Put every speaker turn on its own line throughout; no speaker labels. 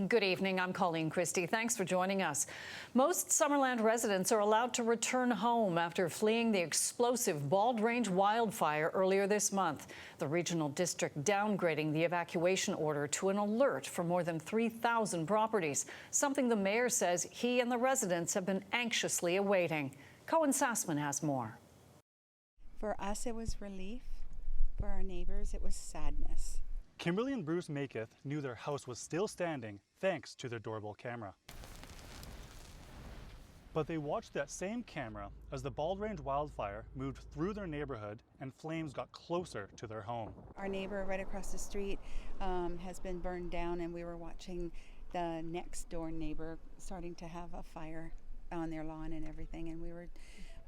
Good evening. I'm Colleen Christie. Thanks for joining us. Most Summerland residents are allowed to return home after fleeing the explosive Bald Range wildfire earlier this month. The regional district downgrading the evacuation order to an alert for more than 3,000 properties, something the mayor says he and the residents have been anxiously awaiting. Cohen Sassman has more.
For us, it was relief. For our neighbors, it was sadness.
Kimberly and Bruce Maketh knew their house was still standing thanks to their doorbell camera. But they watched that same camera as the Bald Range wildfire moved through their neighborhood and flames got closer to their home.
Our neighbor right across the street has been burned down, and we were watching the next door neighbor starting to have a fire on their lawn and everything, and we were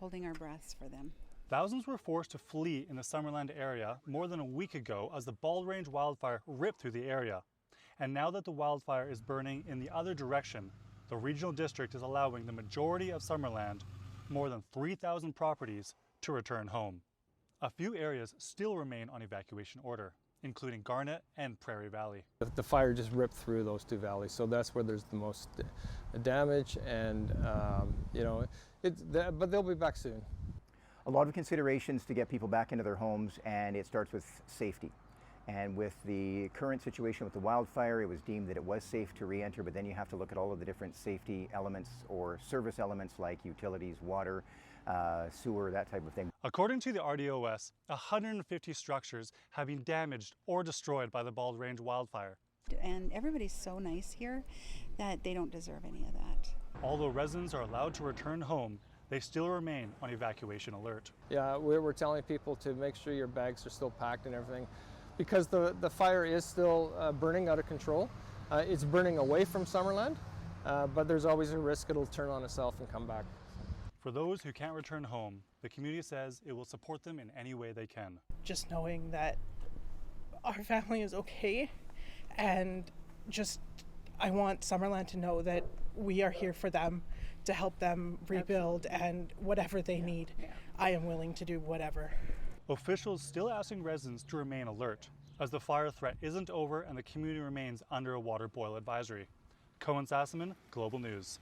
holding our breaths for them.
Thousands were forced to flee in the Summerland area more than a week ago as the Bald Range wildfire ripped through the area. And now that the wildfire is burning in the other direction, the regional district is allowing the majority of Summerland, more than 3,000 properties, to return home. A few areas still remain on evacuation order, including Garnet and Prairie Valley.
The fire just ripped through those two valleys, so that's where there's the most damage, and but they'll be back soon.
A lot of considerations to get people back into their homes, and it starts with safety. And with the current situation with the wildfire, it was deemed that it was safe to re-enter, but then you have to look at all of the different safety elements or service elements like utilities, water, sewer, that type of thing.
According to the RDOS, 150 structures have been damaged or destroyed by the Bald Range wildfire.
And everybody's so nice here that they don't deserve any of that.
Although residents are allowed to return home, they still remain on evacuation alert.
Yeah, we're telling people to make sure your bags are still packed and everything, because the fire is still burning out of control. It's burning away from Summerland, but there's always a risk it'll turn on itself and come back.
For those who can't return home, the community says it will support them in any way they can.
Just knowing that our family is okay, and just I want Summerland to know that we are here for them, to help them rebuild. Absolutely. And whatever they need, I am willing to do whatever.
Officials still asking residents to remain alert as the fire threat isn't over and the community remains under a water boil advisory. Cohen Sassman, Global News.